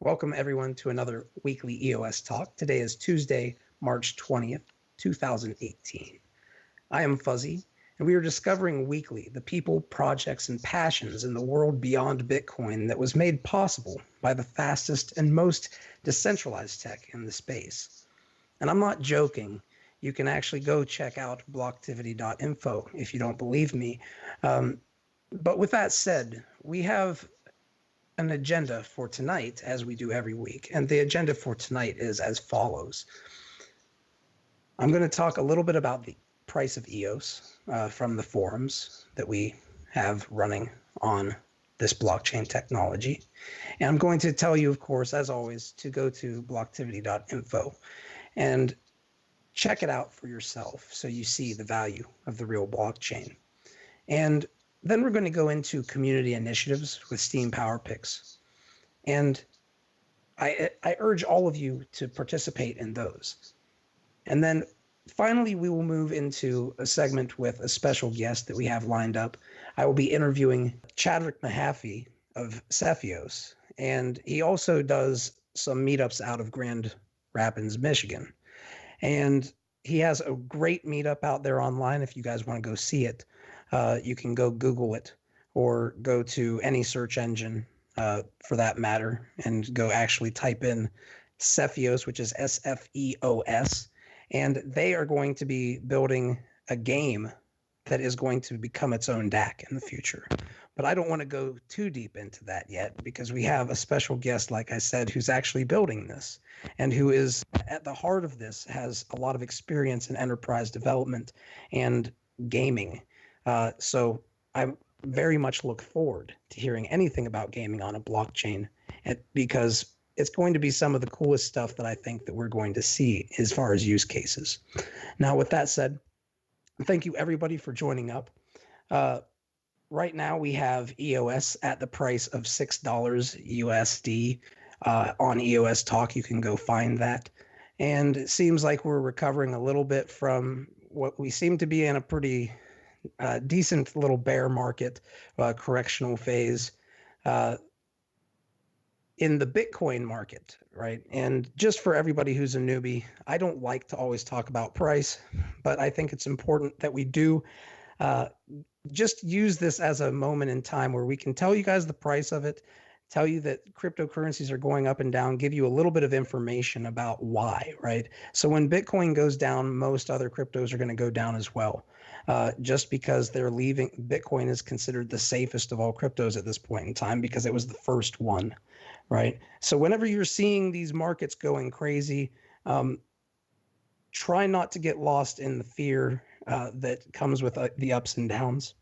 Welcome everyone to another weekly EOS Talk. Today is Tuesday, March 20th, 2018. I am Fuzzy, and we are discovering weekly the people, projects, and passions in the world beyond Bitcoin that was made possible by the fastest and most decentralized tech in the space. And I'm not joking. You can actually go check out blocktivity.info if you don't believe me. But with that said, we have an agenda for tonight, as we do every week. And the agenda for tonight is as follows. I'm going to talk a little bit about the price of EOS from the forums that we have running on this blockchain technology. And I'm going to tell you, of course, as always, to go to blocktivity.info and check it out for yourself so you see the value of the real blockchain. And then we're going to go into community initiatives with Steam Power Picks. And I urge all of you to participate in those. And then finally, we will move into a segment with a special guest that we have lined up. I will be interviewing Chadrick Mahaffey of Sfeos. And he also does some meetups out of Grand Rapids, Michigan. And he has a great meetup out there online if you guys want to go see it. You can go Google it or go to any search engine for that matter and go actually type in Sfeos, which is SFEOS. And they are going to be building a game that is going to become its own DAC in the future. But I don't want to go too deep into that yet because we have a special guest, like I said, who's actually building this and who is at the heart of this, has a lot of experience in enterprise development and gaming. So I very much look forward to hearing anything about gaming on a blockchain because it's going to be some of the coolest stuff that I think that we're going to see as far as use cases. Now, with that said, thank you everybody for joining up. Right now we have EOS at the price of $6 USD on EOSTalk. You can go find that. And it seems like we're recovering a little bit from what we seem to be in a pretty decent little bear market correctional phase in the Bitcoin market, right? And just for everybody who's a newbie, I don't like to always talk about price, but I think it's important that we do just use this as a moment in time where we can tell you guys the price of it, tell you that cryptocurrencies are going up and down, give you a little bit of information about why, right? So when Bitcoin goes down, most other cryptos are going to go down as well. Just because they're leaving, Bitcoin is considered the safest of all cryptos at this point in time because it was the first one, right? So whenever you're seeing these markets going crazy, try not to get lost in the fear that comes with the ups and downs.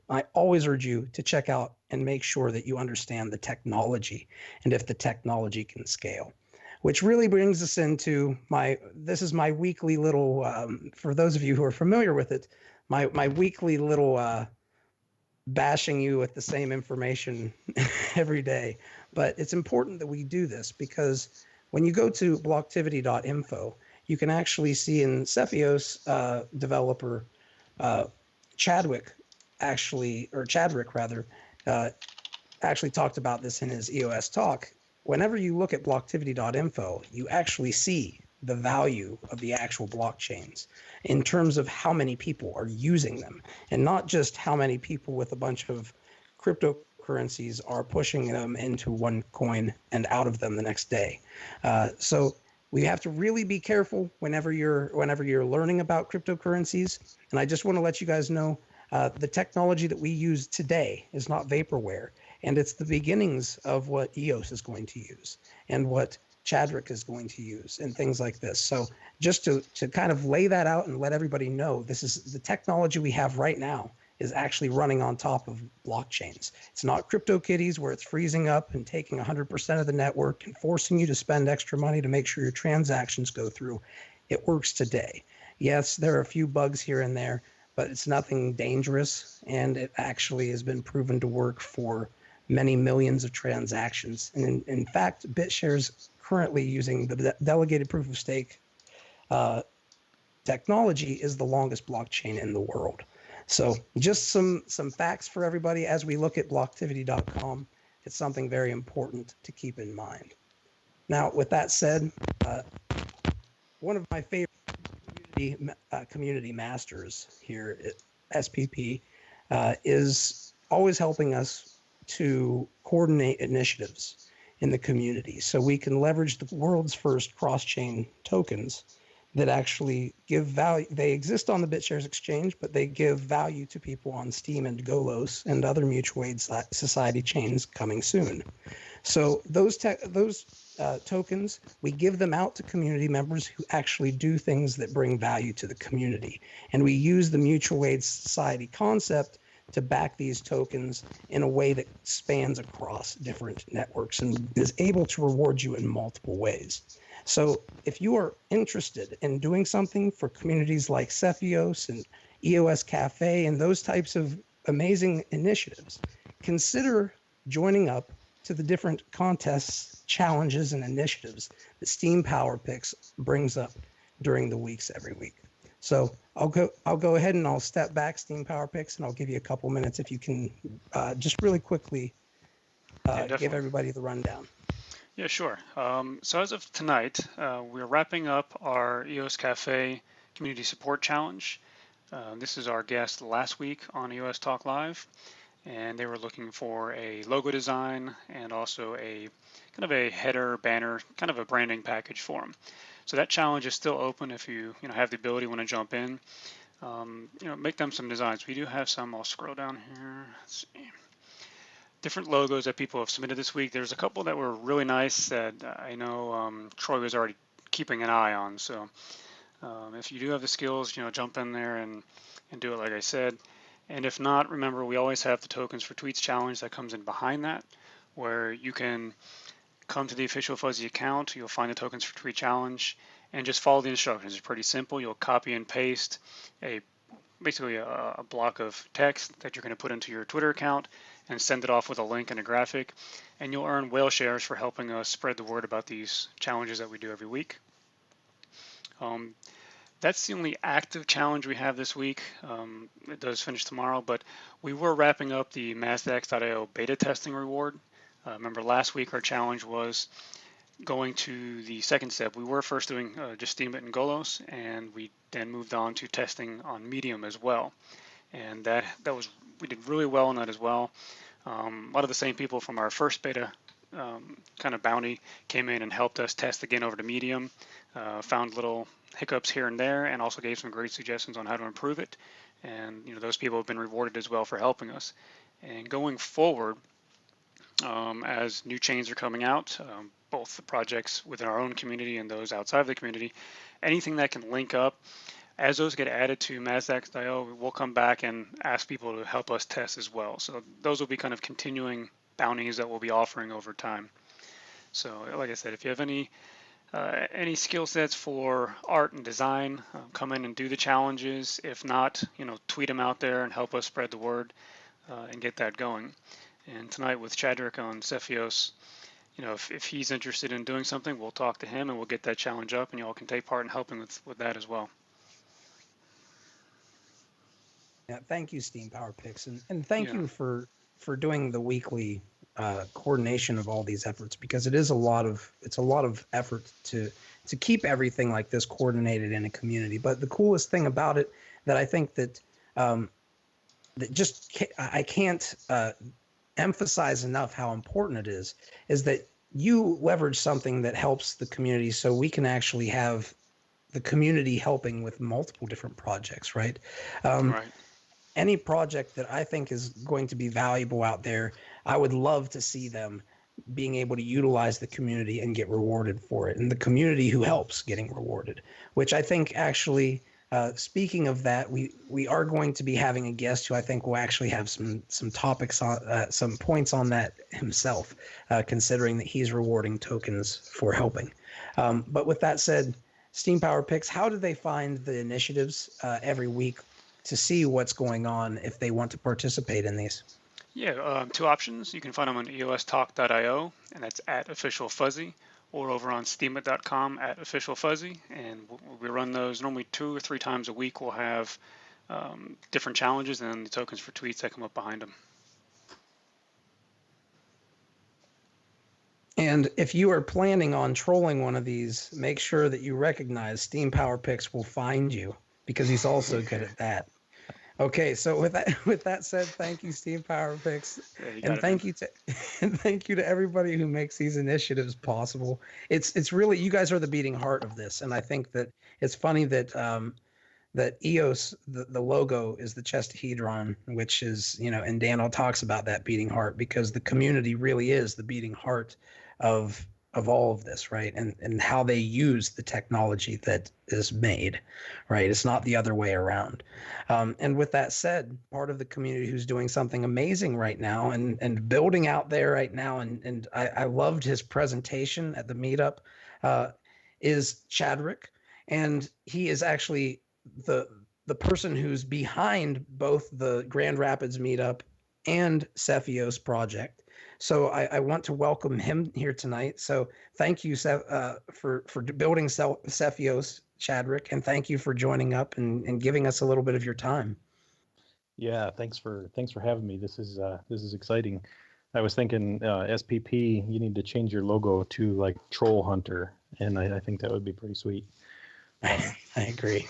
I always urge you to check out and make sure that you understand the technology and if the technology can scale. Which really brings us into this is my weekly little, for those of you who are familiar with it, my weekly little bashing you with the same information every day. But it's important that we do this because when you go to blocktivity.info, you can actually see in Sfeos developer Chadrick actually talked about this in his EOS talk. Whenever you look at blocktivity.info, you actually see the value of the actual blockchains in terms of how many people are using them, and not just how many people with a bunch of cryptocurrencies are pushing them into one coin and out of them the next day. So we have to really be careful whenever you're learning about cryptocurrencies. And I just want to let you guys know the technology that we use today is not vaporware. And it's the beginnings of what EOS is going to use and what Chadrick is going to use and things like this. So just to kind of lay that out and let everybody know, this is the technology we have right now. is actually running on top of blockchains. It's not CryptoKitties where it's freezing up and taking 100% of the network and forcing you to spend extra money to make sure your transactions go through. It works today. Yes, there are a few bugs here and there, but it's nothing dangerous, and it actually has been proven to work for many millions of transactions. And in fact, BitShares currently using the delegated proof of stake technology is the longest blockchain in the world. So just some facts for everybody as we look at blocktivity.com. It's something very important to keep in mind. Now, with that said, one of my favorite community masters here at SPP is always helping us to coordinate initiatives in the community so we can leverage the world's first cross-chain tokens that actually give value. They exist on the BitShares exchange, but they give value to people on Steem and Golos and other mutual aid society chains coming soon. So those tokens, we give them out to community members who actually do things that bring value to the community. And we use the mutual aid society concept to back these tokens in a way that spans across different networks and is able to reward you in multiple ways. So if you are interested in doing something for communities like Sfeos and EOS Cafe and those types of amazing initiatives, consider joining up to the different contests, challenges, and initiatives that Steem Power Picks brings up during the weeks every week. So I'll go ahead and I'll step back, Steem Power Picks, and I'll give you a couple minutes if you can just really quickly give everybody the rundown. Yeah, sure. So as of tonight, we're wrapping up our EOS Cafe Community Support Challenge. This is our guest last week on EOSTalk Live, and they were looking for a logo design and also a kind of a header, banner, kind of a branding package for them. So that challenge is still open if you have the ability, want to jump in. Make them some designs. We do have some. I'll scroll down here. Let's see. Different logos that people have submitted this week. There's a couple that were really nice that I know Troy was already keeping an eye on. So if you do have the skills, jump in there and do it like I said. And if not, remember, we always have the tokens for tweets challenge that comes in behind that, where you can come to the official Fuzzy account. You'll find the tokens for tweet challenge and just follow the instructions. It's pretty simple. You'll copy and paste basically a block of text that you're going to put into your Twitter account and send it off with a link and a graphic, and you'll earn whale shares for helping us spread the word about these challenges that we do every week. That's the only active challenge we have this week. It does finish tomorrow, but we were wrapping up the Masdex.io beta testing reward. Remember last week our challenge was going to the second step. We were first doing just Steemit and Golos, and we then moved on to testing on Medium as well. And we did really well on that as well. A lot of the same people from our first beta kind of bounty came in and helped us test again over to Medium, found little hiccups here and there, and also gave some great suggestions on how to improve it. And those people have been rewarded as well for helping us. And going forward, as new chains are coming out, both the projects within our own community and those outside of the community, anything that can link up, as those get added to Masdex.io, we'll come back and ask people to help us test as well. So those will be kind of continuing bounties that we'll be offering over time. So like I said, if you have any skill sets for art and design, come in and do the challenges. If not, tweet them out there and help us spread the word and get that going. And tonight with Chadrick on Sfeos, if he's interested in doing something, we'll talk to him and we'll get that challenge up, and you all can take part in helping with that as well. Yeah, thank you, Steem Power Picks, and thank you for doing the weekly coordination of all these efforts, because it's a lot of effort to keep everything like this coordinated in a community. But the coolest thing about it that I think that I can't emphasize enough how important it is that you leverage something that helps the community, so we can actually have the community helping with multiple different projects, right? Right. Any project that I think is going to be valuable out there, I would love to see them being able to utilize the community and get rewarded for it, and the community who helps getting rewarded, which I think actually Speaking of that, we are going to be having a guest who I think will actually have some topics on some points on that himself, considering that he's rewarding tokens for helping. But with that said, Steam Power Picks, how do they find the initiatives every week to see what's going on if they want to participate in these? Yeah, two options. You can find them on EOSTalk.io, and that's at Official Fuzzy, or over on Steemit.com at Official Fuzzy. And we run those normally 2 or 3 times a week. We'll have different challenges and then the tokens for tweets that come up behind them. And if you are planning on trolling one of these, make sure that you recognize Steam Power Picks will find you because he's also good at that. Okay, so with that said, thank you, Steam Power Picks, and thank you to everybody who makes these initiatives possible. It's really, you guys are the beating heart of this, and I think that it's funny that that EOS, the logo is the chestahedron, which is, and Daniel talks about that beating heart because the community really is the beating heart of all of this, right? And how they use the technology that is made, right? It's not the other way around. And with that said, part of the community who's doing something amazing right now and building out there right now, and I loved his presentation at the meetup, is Chadrick, and he is actually the person who's behind both the Grand Rapids meetup and Sfeos project. So I want to welcome him here tonight. So thank you, for building Sfeos, Chadrick, and thank you for joining up and giving us a little bit of your time. Yeah, thanks for having me. This is exciting. I was thinking SPP, you need to change your logo to like Troll Hunter, and I think that would be pretty sweet. I agree.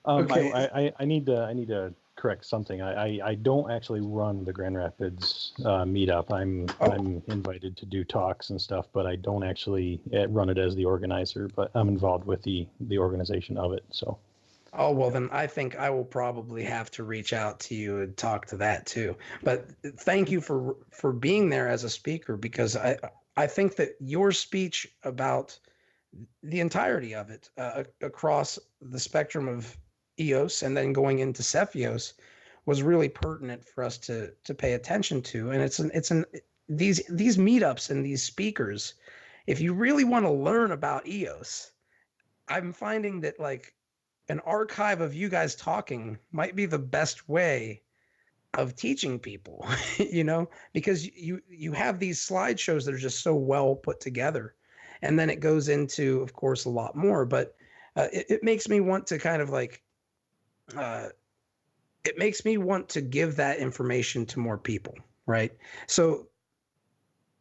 Okay. I need to correct something. I don't actually run the Grand Rapids meetup. I'm invited to do talks and stuff, but I don't actually run it as the organizer. But I'm involved with the organization of it. So. Oh, well, then I think I will probably have to reach out to you and talk to that too. But thank you for being there as a speaker, because I think that your speech about the entirety of it across the spectrum of EOS and then going into Sfeos was really pertinent for us to pay attention to. And these meetups and these speakers, if you really want to learn about EOS, I'm finding that like an archive of you guys talking might be the best way of teaching people, because you have these slideshows that are just so well put together. And then it goes into, of course, a lot more, but it makes me want to kind of like, it makes me want to give that information to more people, right? So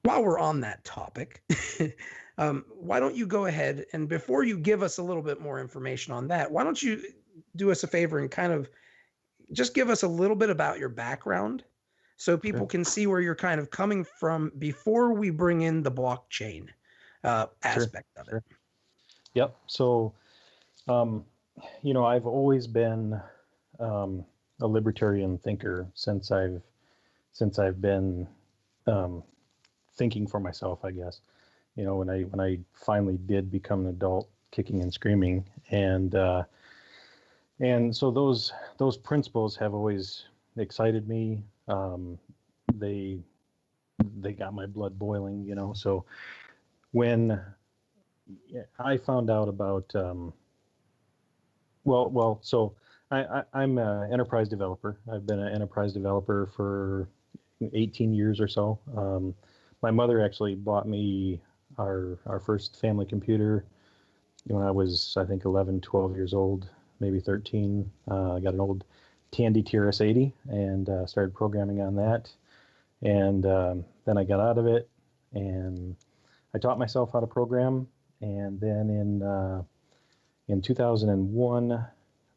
while we're on that topic, why don't you go ahead and before you give us a little bit more information on that, why don't you do us a favor and kind of just give us a little bit about your background so people can see where you're kind of coming from before we bring in the blockchain aspect of it. Yep. So, I've always been a libertarian thinker since I've been thinking for myself, I guess. When I finally did become an adult, kicking and screaming, and so those principles have always excited me. They got my blood boiling, So when I found out about, so I'm an enterprise developer. I've been an enterprise developer for 18 years or so. My mother actually bought me our first family computer when I was, I think, 11, 12 years old, maybe 13. I got an old Tandy TRS-80 and started programming on that. And then I got out of it and I taught myself how to program. And then in 2001,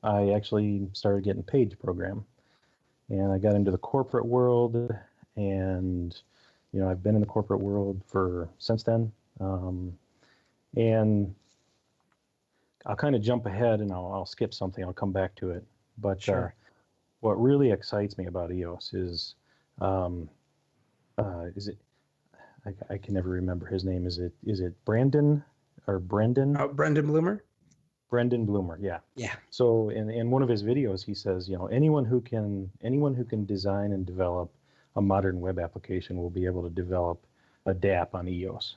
I actually started getting paid to program. And I got into the corporate world, and I've been in the corporate world since then. And I'll kind of jump ahead and I'll skip something. I'll come back to it. But sure. What really excites me about EOS is I can never remember his name. Is it Brandon or Brendan? Oh, Brendan Bloomer. Brendan Bloomer, yeah. Yeah. So in one of his videos, he says, anyone who can design and develop a modern web application will be able to develop a DApp on EOS.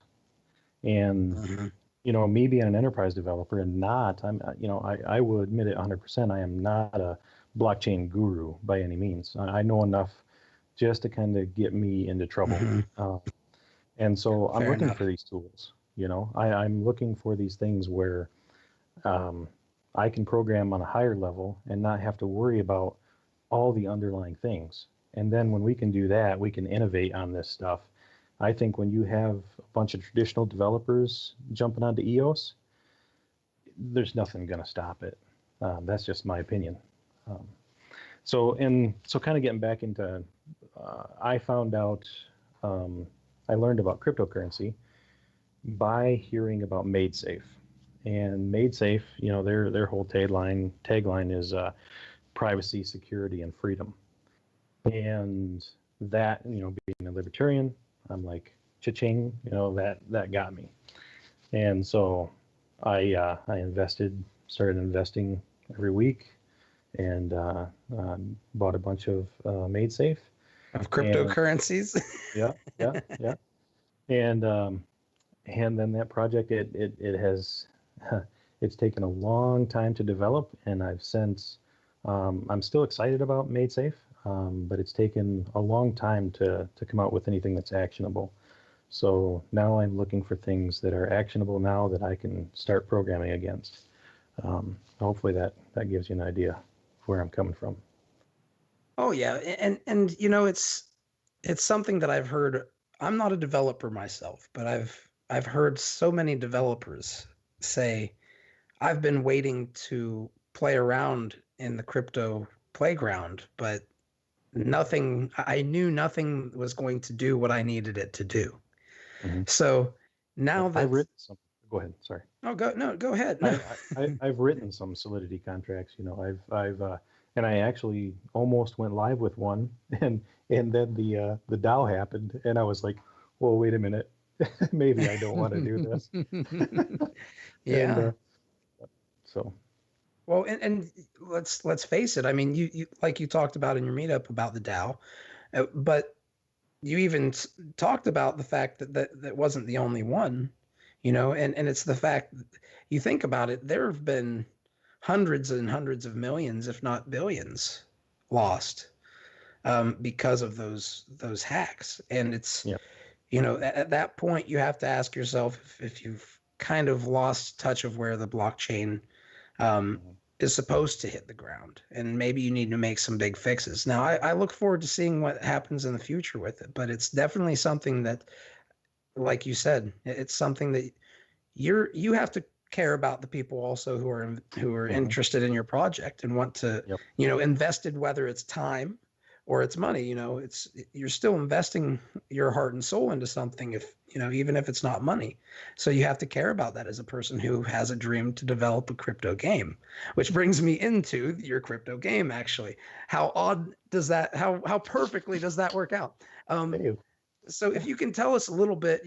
And me being an enterprise developer and I will admit it 100%. I am not a blockchain guru by any means. I know enough just to kind of get me into trouble. And so I'm looking for these tools. I'm looking for these things where I can program on a higher level and not have to worry about all the underlying things. And then when we can do that, we can innovate on this stuff. I think when you have a bunch of traditional developers jumping onto EOS, there's nothing going to stop it. That's just my opinion. So kind of getting back into, I found out, I learned about cryptocurrency by hearing about MadeSafe. And MadeSafe, their whole tagline is privacy, security, and freedom. And that, being a libertarian, I'm like, cha-ching, that got me. And so I started investing every week, and bought a bunch of MadeSafe. Of cryptocurrencies? Yeah. And then that project, it has, it's taken a long time to develop, and I've since, I'm still excited about MadeSafe, but it's taken a long time to come out with anything that's actionable. So now I'm looking for things that are actionable now that I can start programming against. Hopefully that gives you an idea of where I'm coming from. Oh yeah, and it's something that I've heard. I'm not a developer myself, but I've heard so many developers say, I've been waiting to play around in the crypto playground, but I knew nothing was going to do what I needed it to do. So now that I've written some, go ahead. Sorry. Oh, go ahead. No. I've written some Solidity contracts. I've and I actually almost went live with one, and then the DAO happened, and I was like, well, wait a minute, maybe I don't want to do this. Yeah. And, so. Well, and let's face it. I mean, you like you talked about in your meetup about the DAO, but you even talked about the fact that wasn't the only one, and it's the fact that you think about it, there have been hundreds and hundreds of millions, if not billions, lost because of those hacks. And it's, at that point, you have to ask yourself if you've kind of lost touch of where the blockchain is supposed to hit the ground, and maybe you need to make some big fixes. Now, I look forward to seeing what happens in the future with it, but it's definitely something that, like you said, it's something that you have to care about the people also who are interested in your project and want to, invested, whether it's time or it's money, you're still investing your heart and soul into something, if, even if it's not money. So you have to care about that as a person who has a dream to develop a crypto game, which brings me into your crypto game. Actually, how odd does that, how perfectly does that work out? So if you can tell us a little bit,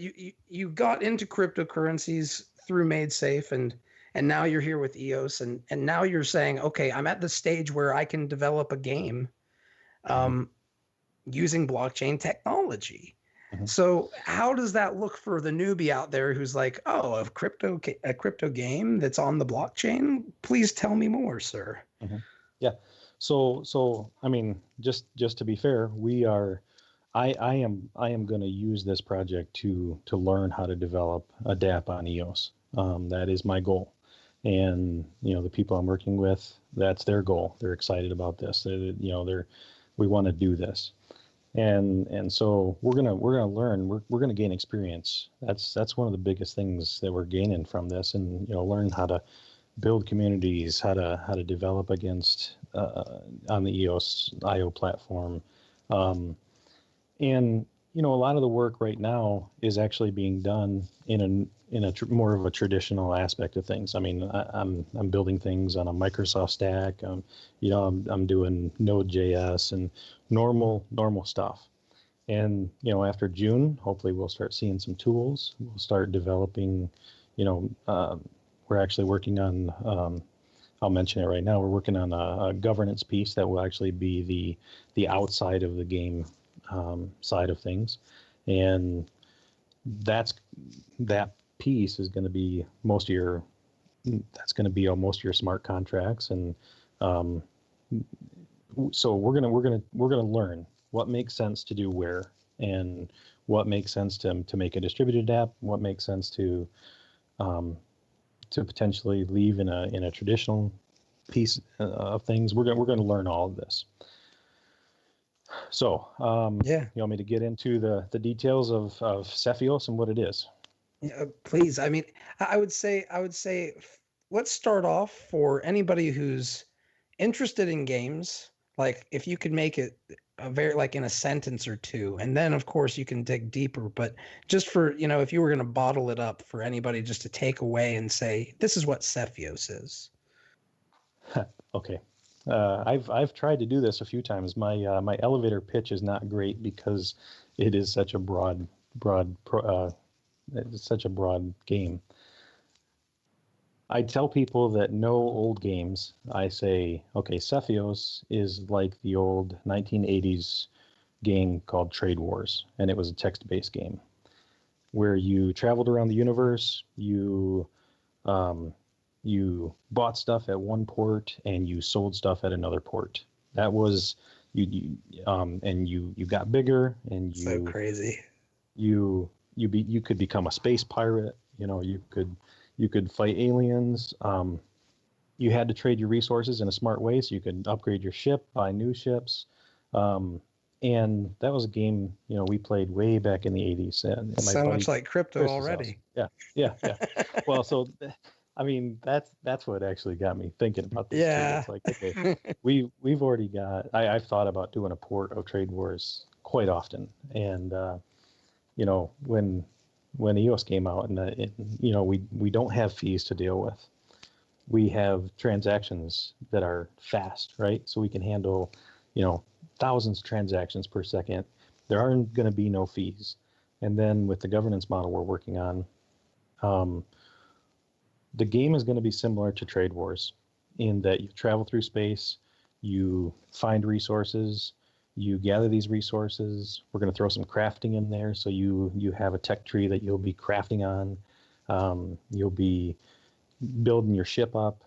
you got into cryptocurrencies through MadeSafe, and now you're here with EOS, and now you're saying, okay, I'm at the stage where I can develop a game using blockchain technology. So how does that look for the newbie out there who's like, oh, a crypto game that's on the blockchain? Please tell me more, sir. Yeah. So I mean, just to be fair, I am going to use this project to learn how to develop a DApp on EOS. That is my goal. And, the people I'm working with, that's their goal. They're excited about this. We want to do this. And so we're going to learn, we're going to gain experience. That's one of the biggest things that we're gaining from this, and, learn how to build communities, how to develop against, on the EOSIO platform. And, a lot of the work right now is actually being done in a more of a traditional aspect of things. I mean, I'm building things on a Microsoft stack. I'm doing Node.js and normal stuff. And, after June, hopefully we'll start seeing some tools. We'll start developing, we're actually working on, I'll mention it right now. We're working on a governance piece that will actually be the outside of the game side of things. And that piece is going to be most of your smart contracts. And so we're gonna learn what makes sense to do where, and what makes sense to make a distributed app, what makes sense to potentially leave in a traditional piece of things. We're gonna learn all of this. So Yeah. you want me to get into the details of Sfeos and what it is? Yeah, please. I mean, I would say let's start off for anybody who's interested in games. Like, if you could make it like in a sentence or two, and then of course you can dig deeper. But just for, if you were going to bottle it up for anybody just to take away and say, this is what Sfeos is. Okay. I've tried to do this a few times. My elevator pitch is not great because it is such a broad it's such a broad game. I tell people that know old games. I say, okay, Sfeos is like the old 1980s game called Trade Wars, and it was a text-based game where you traveled around the universe. You bought stuff at one port and you sold stuff at another port. That was and you got bigger, and So crazy. You could become a space pirate. You could fight aliens. You had to trade your resources in a smart way so you could upgrade your ship, buy new ships. And that was a game, we played way back in the 80s. And so much like crypto already. Yeah. Well, so I mean, that's what actually got me thinking about this. Yeah. Too. It's like, okay, we've already got. I've thought about doing a port of Trade Wars quite often, and when EOS came out, and we don't have fees to deal with. We have transactions that are fast, right? So we can handle, thousands of transactions per second. There aren't going to be no fees. And then with the governance model we're working on, the game is going to be similar to Trade Wars in that you travel through space, you find resources, you gather these resources. We're going to throw some crafting in there, so you have a tech tree that you'll be crafting on. You'll be building your ship up.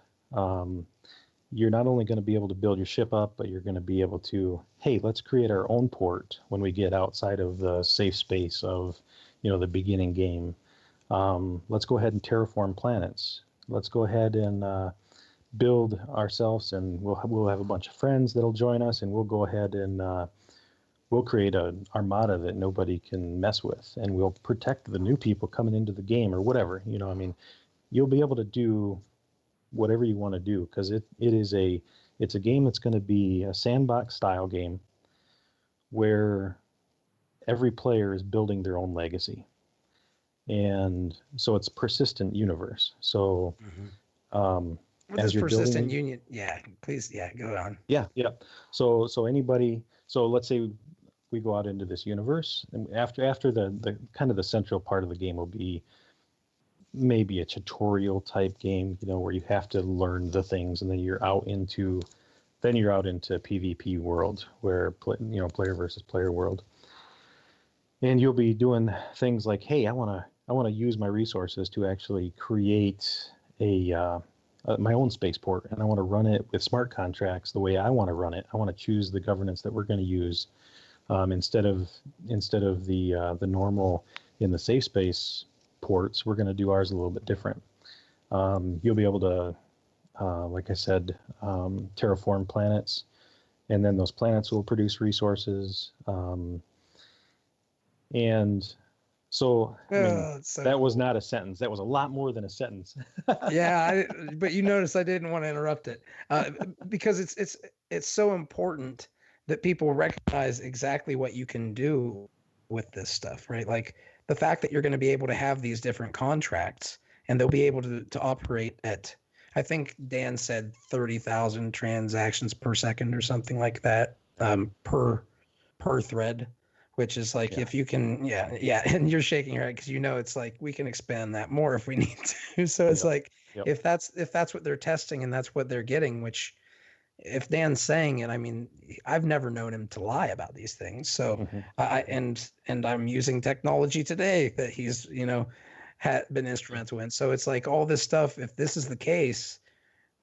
You're not only going to be able to build your ship up, but you're going to be able to, hey, let's create our own port when we get outside of the safe space of, the beginning game. Let's go ahead and terraform planets. Let's go ahead and build ourselves, and we'll have a bunch of friends that'll join us, and we'll go ahead and we'll create an armada that nobody can mess with, and we'll protect the new people coming into the game or whatever. You'll be able to do whatever you want to do, because it's a game that's going to be a sandbox style game where every player is building their own legacy. And so it's a persistent universe. So what is persistent union? Yeah, please. Yeah, go on. Yeah. So let's say we go out into this universe, and after the kind of the central part of the game will be maybe a tutorial type game, where you have to learn the things, and then you're out into PvP world, where player versus player world. And you'll be doing things like, hey, I want to use my resources to actually create my own spaceport, and I want to run it with smart contracts the way I want to run it. I want to choose the governance that we're going to use instead of the normal in the safe space ports. We're going to do ours a little bit different. You'll be able to, like I said, terraform planets, and then those planets will produce resources. And so, that was not a sentence. That was a lot more than a sentence. Yeah, but you notice I didn't want to interrupt it because it's so important that people recognize exactly what you can do with this stuff, right? Like the fact that you're going to be able to have these different contracts, and they'll be able to operate at, I think Dan said 30,000 transactions per second or something like that per thread, which is like Yeah. if you can, yeah, and you're shaking your head because it's like we can expand that more if we need to. So it's Yep. like Yep. if that's what they're testing and that's what they're getting, which if Dan's saying it, I mean, I've never known him to lie about these things. So and I'm using technology today that he's had been instrumental in. So it's like all this stuff. If this is the case,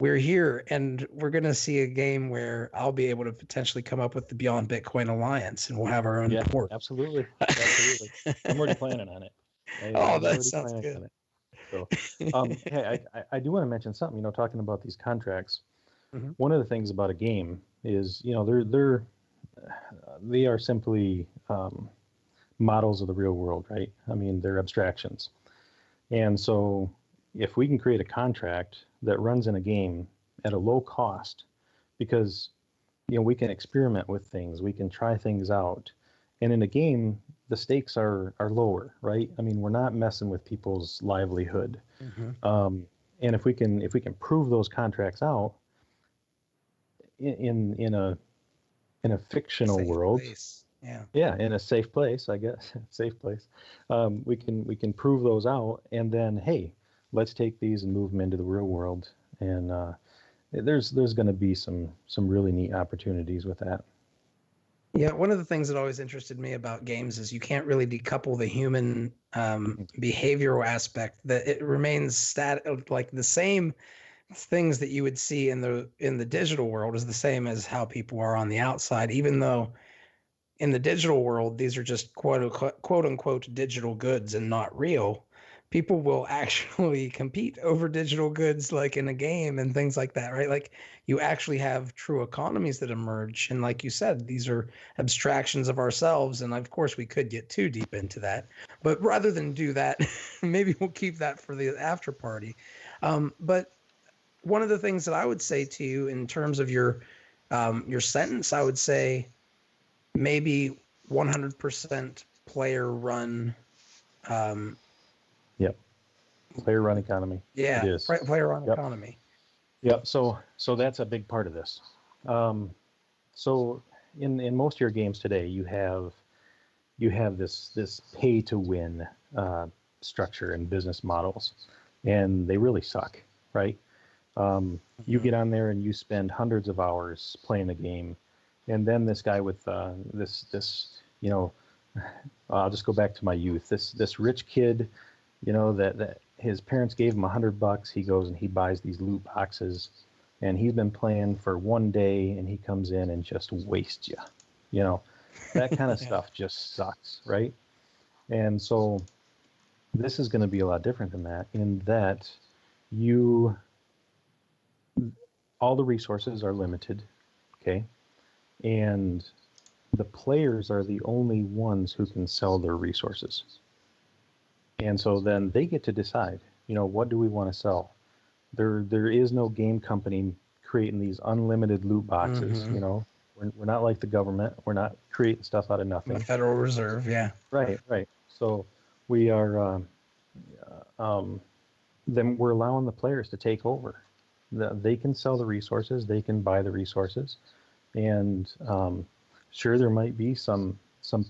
we're here and we're going to see a game where I'll be able to potentially come up with the Beyond Bitcoin Alliance and we'll have our own port. Absolutely. I'm already planning on it. I'm that sounds good. On it. So, hey, I do want to mention something, talking about these contracts. One of the things about a game is, they are simply models of the real world, right? I mean, they're abstractions. And so if we can create a contract that runs in a game at a low cost, because, we can experiment with things, we can try things out. And in a game, the stakes are lower, right? I mean, we're not messing with people's livelihood. And if we can prove those contracts out in a fictional safe world, place. In a safe place, I guess, safe place, we can prove those out, and then hey, let's take these and move them into the real world. And there's going to be some really neat opportunities with that. Yeah, one of the things that always interested me about games is you can't really decouple the human behavioral aspect. That it remains static, like the same things that you would see in the digital world is the same as how people are on the outside, even though in the digital world these are just quote unquote digital goods and not real. People will actually compete over digital goods like in a game and things like that, right? Like you actually have true economies that emerge. And like you said, these are abstractions of ourselves. And of course, we could get too deep into that. But rather than do that, maybe we'll keep that for the after party. But one of the things that I would say to you in terms of your sentence, I would say maybe 100% player run. Player run economy. Yeah, it is. Player run economy. Yep. So that's a big part of this. So in most of your games today, you have this pay to win structure and business models, and they really suck, right? You get on there and you spend hundreds of hours playing the game, and then this guy with this I'll just go back to my youth. This rich kid, that his parents gave him $100. He goes and he buys these loot boxes, and he's been playing for one day, and he comes in and just wastes you. That kind of stuff just sucks, right? And so this is going to be a lot different than that, in that all the resources are limited, okay? And the players are the only ones who can sell their resources. And so then they get to decide, what do we want to sell? There is no game company creating these unlimited loot boxes, We're not like the government. We're not creating stuff out of nothing. The Federal Reserve, yeah. Right. So we are, then we're allowing the players to take over. They can sell the resources. They can buy the resources. And sure, there might be some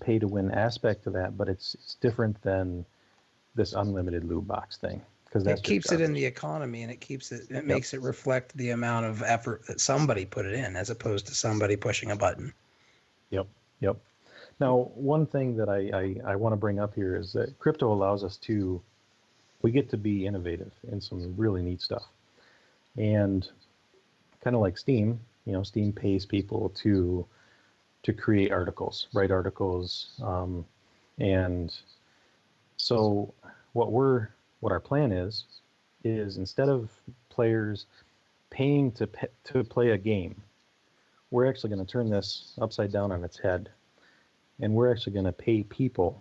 pay to win aspect to that, but it's different than this unlimited loot box thing, because that keeps it in the economy, and it makes it reflect the amount of effort that somebody put it in, as opposed to somebody pushing a button. Yep. Now, one thing that I want to bring up here is that crypto allows us we get to be innovative in some really neat stuff, and kind of like Steam. Steam pays people to create articles, write articles, and so what our plan is instead of players paying to play a game, we're actually going to turn this upside down on its head, and we're actually going to pay people.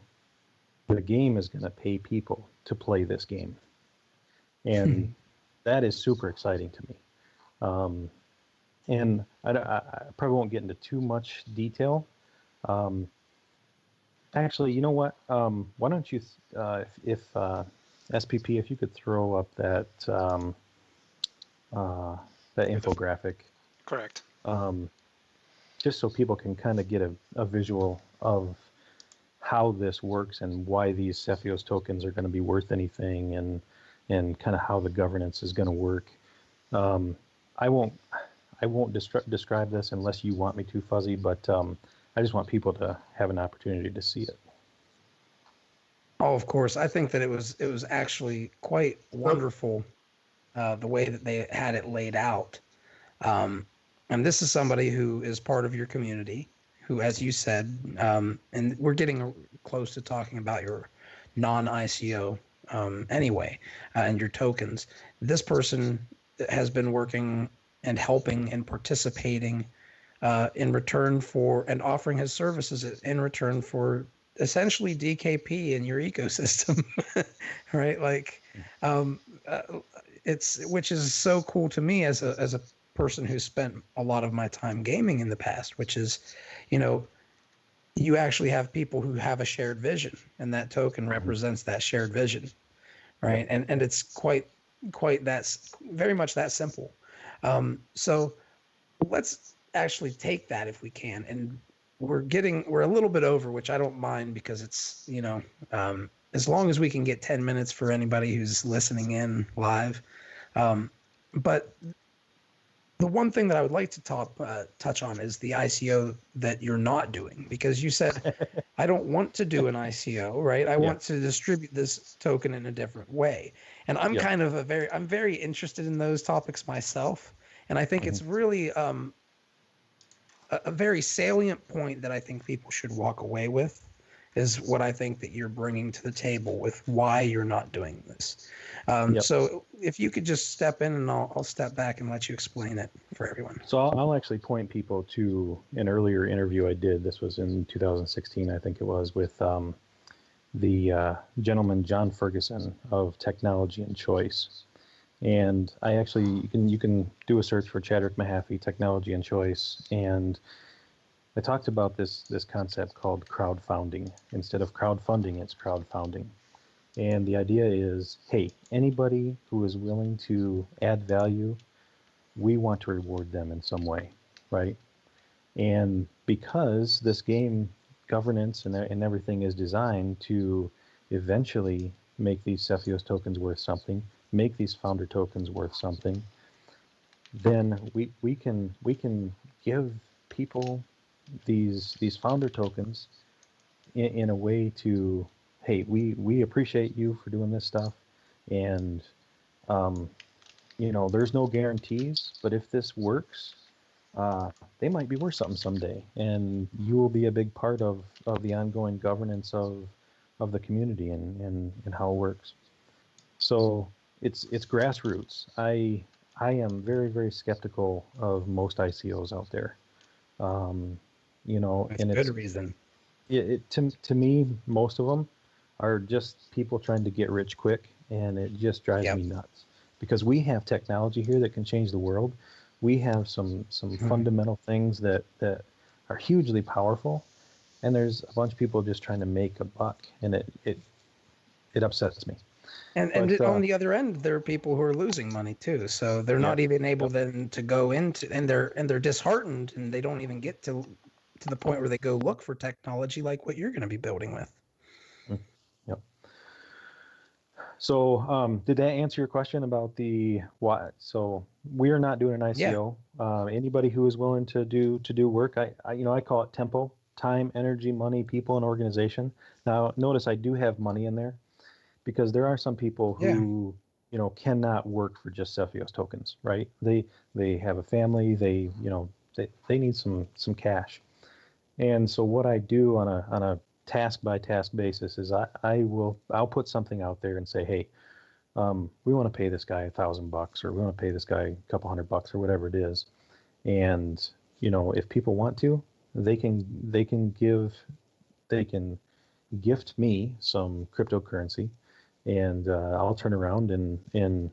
The game is going to pay people to play this game, and that is super exciting to me. And I probably won't get into too much detail. Actually, you know what? Why don't you, if SPP, if you could throw up that infographic. Correct. Just so people can kind of get a visual of how this works and why these Sfeos tokens are going to be worth anything, and kind of how the governance is going to work. I won't describe this unless you want me to, Fuzzy, but I just want people to have an opportunity to see it. Oh, of course. I think that it was actually quite wonderful, the way that they had it laid out. And this is somebody who is part of your community, who, as you said, and we're getting close to talking about your non-ICO anyway, and your tokens. This person has been working and helping and participating in return for, and offering his services in return for, essentially DKP in your ecosystem, right? Like, it's, which is so cool to me as a person who spent a lot of my time gaming in the past, which is, you know, you actually have people who have a shared vision, and that token represents that shared vision, right? And it's quite that's very much that simple. So let's actually take that, if we can, and we're a little bit over, which I don't mind, because it's, you know, as long as we can get 10 minutes for anybody who's listening in live. But the one thing that I would like to touch on is the ICO that you're not doing, because you said, I don't want to do an ICO, right? I want to distribute this token in a different way. And I'm kind of I'm very interested in those topics myself. And I think it's really a very salient point that I think people should walk away with, is what I think that you're bringing to the table with why you're not doing this. So if you could just step in, and I'll step back and let you explain it for everyone. So I'll actually point people to an earlier interview I did. This was in 2016, I think it was, with the gentleman John Ferguson of Technology and Choice. And I actually, you can do a search for Chadrick Mahaffey, Technology and Choice, and I talked about this concept called crowdfounding. Instead of crowdfunding, it's crowdfounding. And the idea is, hey, anybody who is willing to add value, we want to reward them in some way, right? And because this game governance and everything is designed to eventually make these Sfeos tokens worth something, make these founder tokens worth something, then we can give people these founder tokens in a way to, hey, we appreciate you for doing this stuff, and you know, there's no guarantees, but if this works, they might be worth something someday, and you will be a big part of the ongoing governance of the community and how it works. So it's grassroots. I am very, very skeptical of most ICOs out there. You know, That's and good reason. To me, most of them are just people trying to get rich quick, and it just drives me nuts, because we have technology here that can change the world. We have some fundamental things that are hugely powerful, and there's a bunch of people just trying to make a buck, and it upsets me. And on the other end, there are people who are losing money too. So they're not even able then to go into, and they're disheartened, and they don't even get to the point where they go look for technology like what you're going to be building with. Yep. So did that answer your question about the what? So we are not doing an ICO. Anybody who is willing to do work, I call it tempo, time, energy, money, people, and organization. Now notice I do have money in there, because there are some people who cannot work for just Sfeos tokens, right? They have a family, they need some cash. And so what I do on a task by task basis is I'll put something out there and say, hey, we want to pay this guy $1,000, or we want to pay this guy a couple $100, or whatever it is. And if people want to, they can gift me some cryptocurrency, and I'll turn around and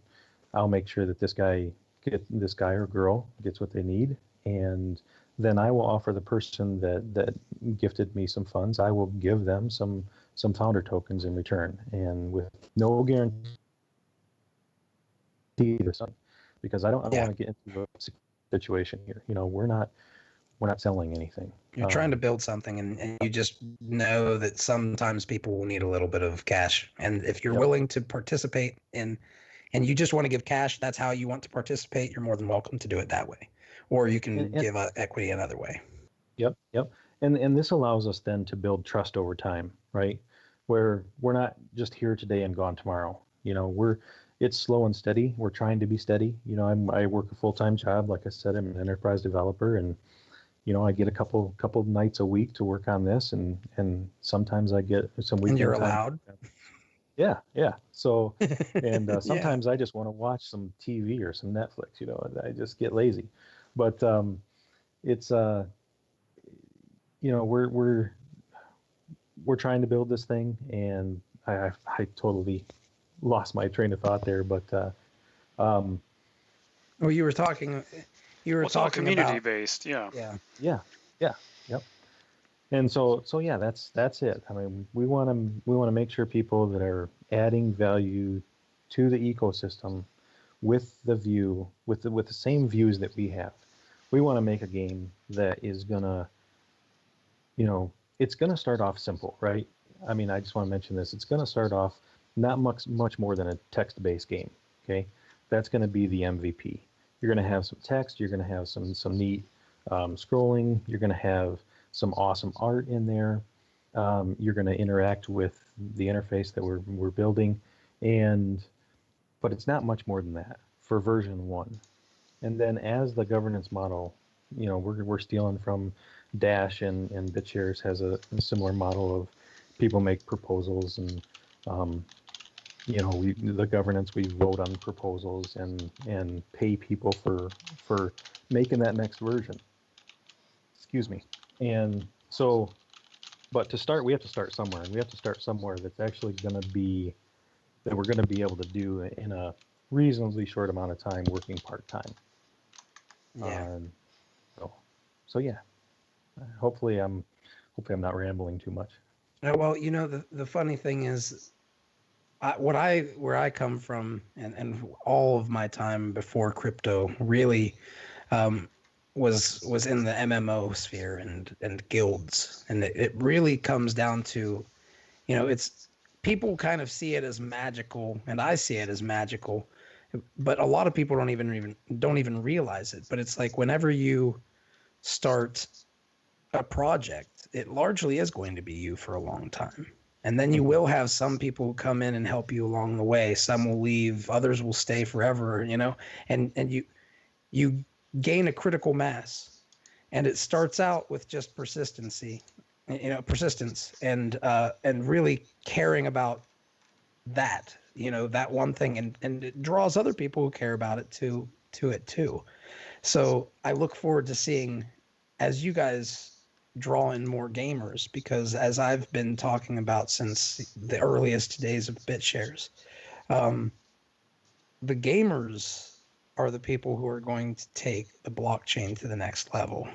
I'll make sure that this guy or girl gets what they need, and then I will offer the person that gifted me some funds, I will give them some founder tokens in return, and with no guarantee or something, because I don't want to get into a situation here. We're not we're not selling anything. You're trying to build something, and you just know that sometimes people will need a little bit of cash. And if you're willing to participate in, and you just want to give cash, that's how you want to participate, you're more than welcome to do it that way. Or you can give equity another way. Yep. And this allows us then to build trust over time, right? Where we're not just here today and gone tomorrow. It's slow and steady. We're trying to be steady. I work a full-time job. Like I said, I'm an enterprise developer, and I get a couple nights a week to work on this, and sometimes I get some weekend. And you're time. allowed. Yeah. So, and sometimes I just want to watch some TV or some Netflix. I just get lazy, but it's we're trying to build this thing, and I totally lost my train of thought there, but well, you were talking it's all community based. Yeah. Yep. And so yeah, that's it. I mean, we want to make sure people that are adding value to the ecosystem with the same views that we have. We want to make a game that is gonna, it's gonna start off simple, right? I mean, I just want to mention this. It's gonna start off not much more than a text-based game. Okay, that's gonna be the MVP. You're gonna have some text. You're gonna have some neat scrolling. You're gonna have some awesome art in there. You're gonna interact with the interface that we're building, but it's not much more than that for version 1. And then as the governance model, we're stealing from Dash, and BitShares has a similar model of people make proposals, and the governance, we vote on proposals and pay people for making that next version. Excuse me. And so, but to start, we have to start somewhere, and we have to start somewhere that's actually going to be, that we're going to be able to do in a reasonably short amount of time, working part-time. Yeah. So yeah, hopefully I'm not rambling too much. Well, the funny thing is, where I come from, and all of my time before crypto really was in the MMO sphere and guilds, and it really comes down to, it's, people kind of see it as magical, and I see it as magical, but a lot of people don't even realize it. But it's like, whenever you start a project, it largely is going to be you for a long time. And then you will have some people who come in and help you along the way. Some will leave, others will stay forever, and you gain a critical mass. And it starts out with just persistence and really caring about that, that one thing, and it draws other people who care about it to it too. So I look forward to seeing, as you guys draw in more gamers, because as I've been talking about since the earliest days of BitShares, the gamers are the people who are going to take the blockchain to the next level.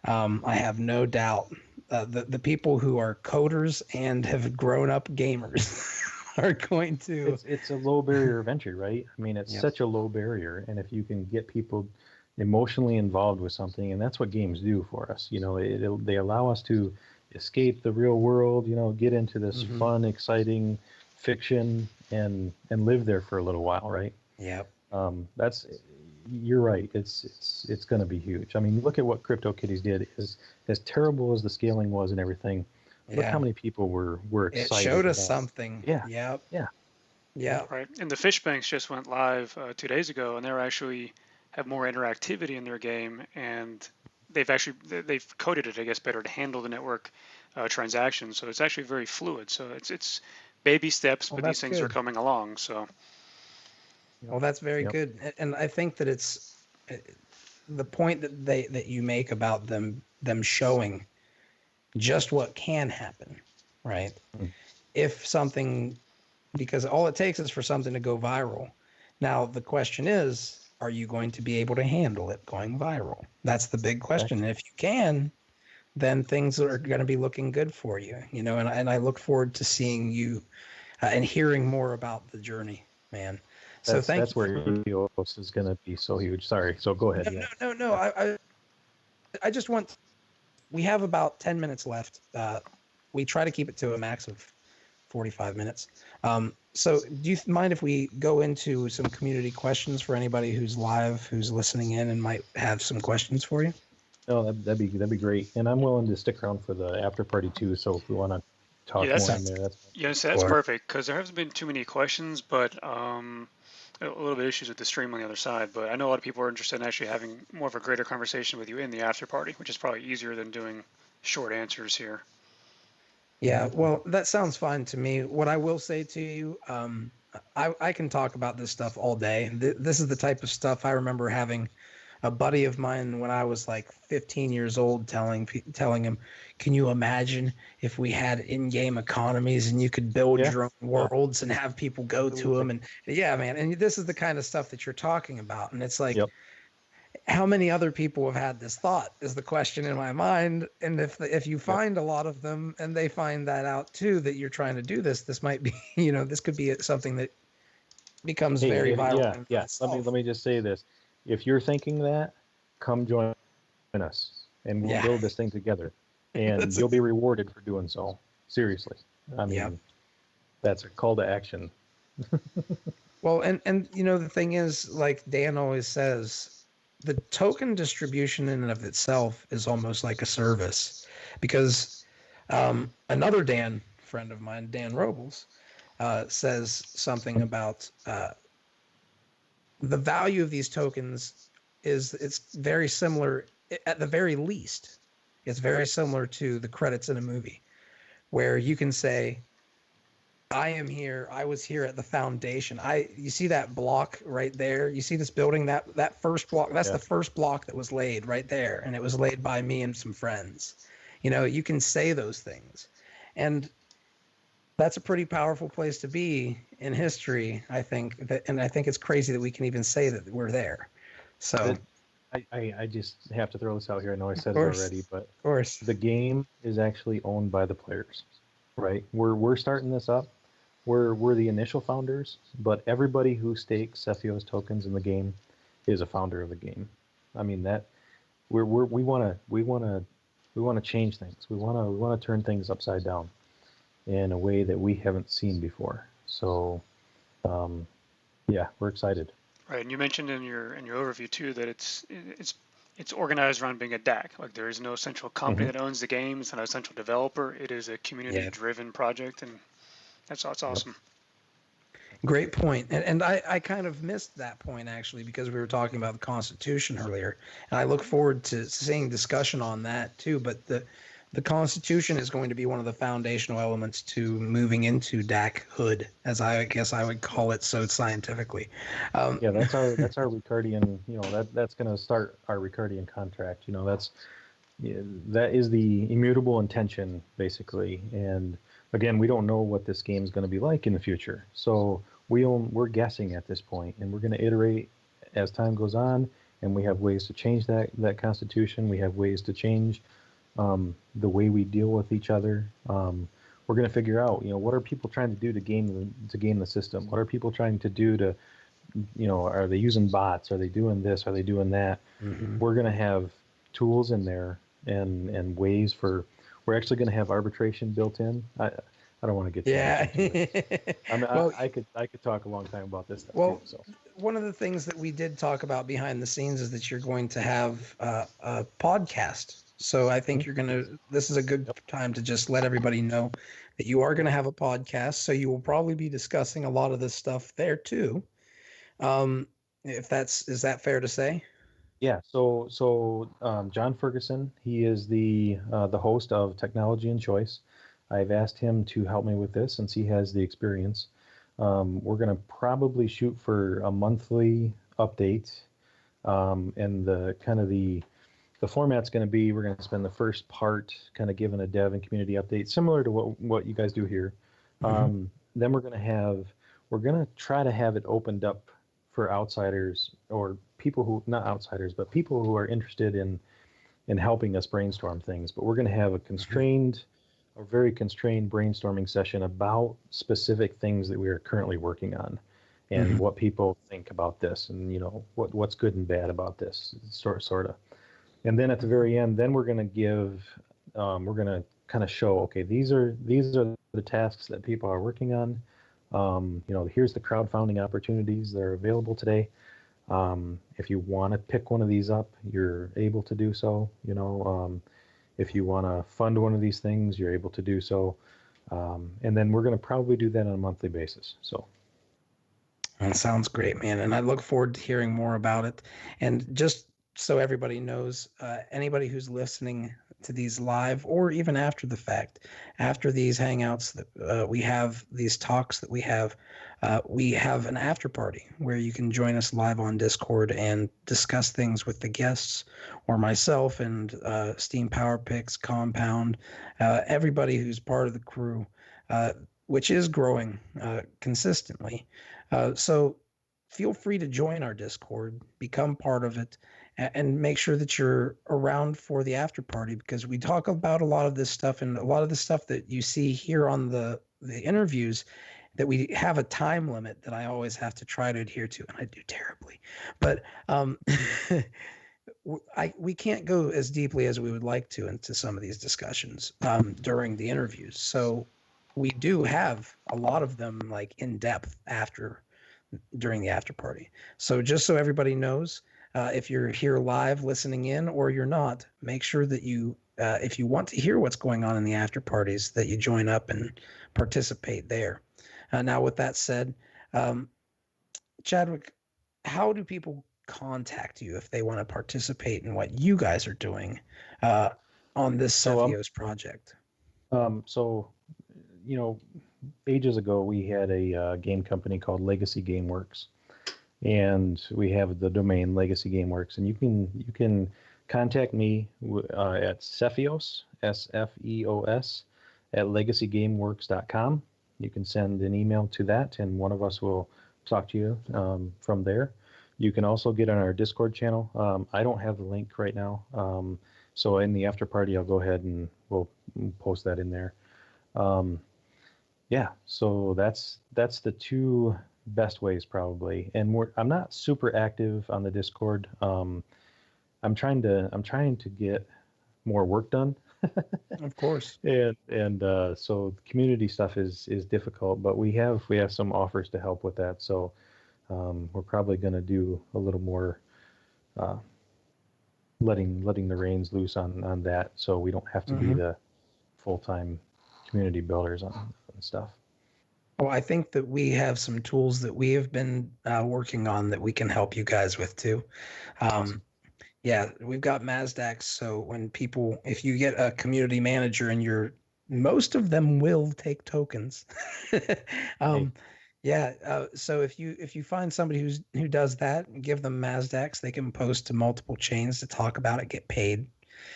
I have no doubt. The people who are coders and have grown up gamers are going to. It's a low barrier of entry, right? I mean, it's such a low barrier, and if you can get people emotionally involved with something, and that's what games do for us. They allow us to escape the real world. Get into this fun, exciting fiction, and live there for a little while, right? Yep. You're right. It's going to be huge. I mean, look at what CryptoKitties did. As terrible as the scaling was and everything, look how many people were excited. It showed us something. Yeah. Yep. Yeah. Right. And the fish banks just went live 2 days ago, and they're actually have more interactivity in their game, and they've coded it, I guess, better to handle the network transactions. So it's actually very fluid. So it's baby steps, but these things are coming along. So. Well, that's very good, and I think that it's the point that you make about them showing just what can happen, right? If something, because all it takes is for something to go viral. Now the question is, are you going to be able to handle it going viral? That's the big question. And if you can, then things are going to be looking good for you, and I look forward to seeing you and hearing more about the journey, man. So that's where EOS is going to be so huge. Sorry. So go ahead. No. I I just want, we have about 10 minutes left. We try to keep it to a max of 45 minutes. So do you mind if we go into some community questions for anybody who's live, who's listening in and might have some questions for you? No, that'd be great. And I'm willing to stick around for the after party too. So if we want to talk more in there, that's yes, that's perfect, because there hasn't been too many questions, but a little bit of issues with the stream on the other side. But I know a lot of people are interested in actually having more of a greater conversation with you in the after party, which is probably easier than doing short answers here. Yeah, well, that sounds fine to me. What I will say to you, I can talk about this stuff all day. This is the type of stuff I remember having a buddy of mine when I was like 15 years old telling him, can you imagine if we had in-game economies and you could build your own worlds and have people go to them? And yeah, man, and this is the kind of stuff that you're talking about. And it's like, how many other people have had this thought is the question in my mind. And if you find a lot of them and they find that out too, that you're trying to do this, this might be, this could be something that becomes very viral. Let me just say this. If you're thinking that, come join us and we'll build this thing together, and you'll be rewarded for doing so. Seriously. I mean, that's a call to action. Well, and the thing is, like Dan always says, the token distribution in and of itself is almost like a service, because another Dan friend of mine, Dan Robles, says something about the value of these tokens it's very similar, at the very least, it's very similar to the credits in a movie, where you can say, I am here. I was here at the foundation. You see that block right there? You see this building, that first block? That's the first block that was laid right there. And it was laid by me and some friends. You can say those things. And that's a pretty powerful place to be in history, I think. And I think it's crazy that we can even say that we're there. So I just have to throw this out here. I know I said it already, but of course, the game is actually owned by the players, right? We're starting this up. We're the initial founders, but everybody who stakes Sfeos tokens in the game is a founder of the game. I mean, that we want to change things. We want to turn things upside down in a way that we haven't seen before. So, we're excited. Right, and you mentioned in your overview too that it's organized around being a DAC. Like, there is no central company that owns the game. It's not a central developer. It is a community-driven project, and that's awesome. Great point. And I kind of missed that point, actually, because we were talking about the Constitution earlier. And I look forward to seeing discussion on that too. But the Constitution is going to be one of the foundational elements to moving into DAC-hood, as I guess I would call it so scientifically. That's our Ricardian, that's going to start our Ricardian contract. That is the immutable intention, basically. And again, we don't know what this game is going to be like in the future. So we're guessing at this point, and we're going to iterate as time goes on, and we have ways to change that Constitution. We have ways to change the way we deal with each other. We're going to figure out, what are people trying to do to game the system? What are people trying to do to, are they using bots? Are they doing this? Are they doing that? We're going to have tools in there and ways for. We're actually going to have arbitration built in. I don't want to get too much into it. I could talk a long time about this stuff. Well, too, one of the things that we did talk about behind the scenes is that you're going to have a podcast. So I think this is a good time to just let everybody know that you are going to have a podcast. So you will probably be discussing a lot of this stuff there too. Is that fair to say? Yeah. So John Ferguson, he is the host of Technology and Choice. I've asked him to help me with this since he has the experience. We're going to probably shoot for a monthly update, and the format's going to be, we're going to spend the first part kind of giving a dev and community update, similar to what you guys do here. Then we're going to try to have it opened up for outsiders, or people who, not outsiders, but people who are interested in helping us brainstorm things. But we're going to have a very constrained brainstorming session about specific things that we are currently working on, and what people think about this, and what's good and bad about this, sort of. And then at the very end, then we're going to give, we're going to kind of show, okay, these are the tasks that people are working on. Here's the crowdfunding opportunities that are available today. If you want to pick one of these up, you're able to do so. If you want to fund one of these things, you're able to do so. And then we're going to probably do that on a monthly basis. So. That sounds great, man. And I look forward to hearing more about it. And just so everybody knows, anybody who's listening to these live or even after the fact, after these hangouts that we have, these talks that we have an after party where you can join us live on Discord and discuss things with the guests or myself and Steam Power Picks, Compound, everybody who's part of the crew, which is growing consistently. So feel free to join our Discord, become part of it, and make sure that you're around for the after party, because we talk about a lot of this stuff, and a lot of the stuff that you see here on the interviews, that we have a time limit that I always have to try to adhere to, and I do terribly. But we can't go as deeply as we would like to into some of these discussions during the interviews. So we do have a lot of them like in depth during the after party. So just so everybody knows, if you're here live listening in or you're not, make sure that you, if you want to hear what's going on in the after parties, that you join up and participate there. Now, with that said, Chadrick, how do people contact you if they want to participate in what you guys are doing on this Sfeos project? Ages ago, we had a game company called Legacy Gameworks, and we have the domain Legacy Gameworks, and you can contact me at Sfeos, SFEOS, at legacygameworks.com. You can send an email to that, and one of us will talk to you from there. You can also get on our Discord channel. I don't have the link right now, so in the after party, I'll go ahead and we'll post that in there. Yeah, so that's the two best ways probably. And I'm not super active on the Discord. I'm trying to get more work done. Of course. And so community stuff is difficult, but we have some offers to help with that. So we're probably going to do a little more letting the reins loose on that, so we don't have to be the full-time community builders on stuff. Well, I think that we have some tools that we have been working on that we can help you guys with too. Yeah, we've got Mazdax. So if you get a community manager and most of them will take tokens. Yeah. So if you find somebody who does that, give them Mazdax, they can post to multiple chains to talk about it, get paid.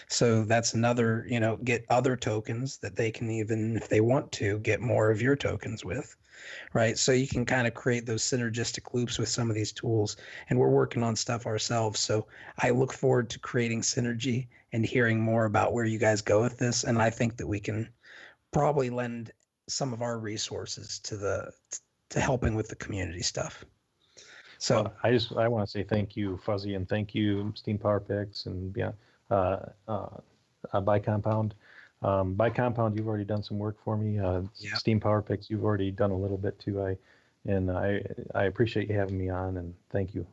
So that's another, get other tokens that they can, even if they want to, get more of your tokens with, right? So you can kind of create those synergistic loops with some of these tools, and we're working on stuff ourselves. So I look forward to creating synergy and hearing more about where you guys go with this. And I think that we can probably lend some of our resources to helping with the community stuff. So I want to say thank you, Fuzzy, and thank you, Steam Power Picks, and by Compound. By Compound, you've already done some work for me. Steam Power Picks, you've already done a little bit too. I appreciate you having me on, and thank you.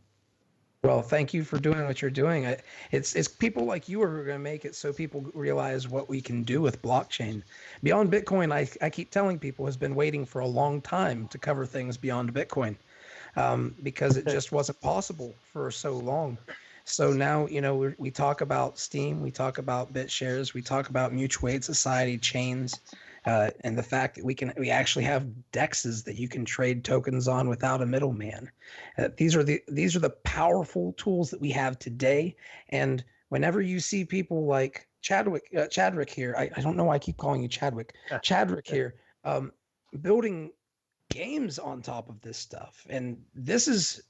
Well, thank you for doing what you're doing. It's people like you are going to make it so people realize what we can do with blockchain. Beyond Bitcoin, I keep telling people, has been waiting for a long time to cover things beyond Bitcoin because it just wasn't possible for so long. So now, we talk about Steam, we talk about BitShares, we talk about mutual aid society chains, and the fact that we actually have dexes that you can trade tokens on without a middleman. These are the powerful tools that we have today. And whenever you see people like Chadrick here, I don't know why I keep calling you Chadwick, Chadrick here, building games on top of this stuff, and this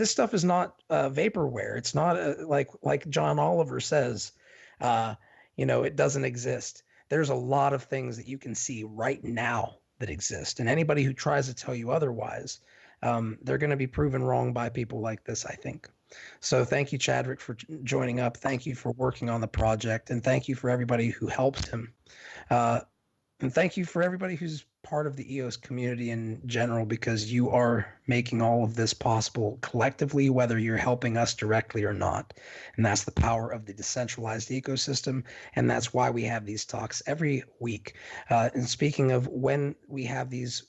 stuff is not vaporware. It's not like John Oliver says, it doesn't exist. There's a lot of things that you can see right now that exist. And anybody who tries to tell you otherwise, they're going to be proven wrong by people like this, I think. So thank you, Chadrick, for joining up. Thank you for working on the project, and thank you for everybody who helped him. And thank you for everybody who's part of the EOS community in general, because you are making all of this possible collectively, whether you're helping us directly or not. And that's the power of the decentralized ecosystem. And that's why we have these talks every week. And speaking of when we have these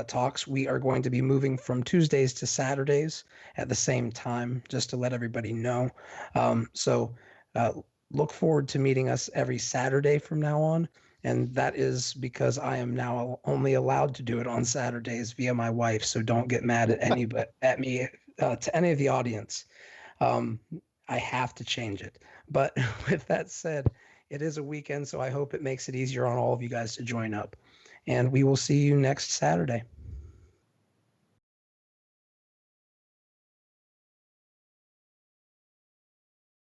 talks, we are going to be moving from Tuesdays to Saturdays at the same time, just to let everybody know. So look forward to meeting us every Saturday from now on. And that is because I am now only allowed to do it on Saturdays via my wife. So don't get mad at me to any of the audience. I have to change it. But with that said, it is a weekend, so I hope it makes it easier on all of you guys to join up. And we will see you next Saturday.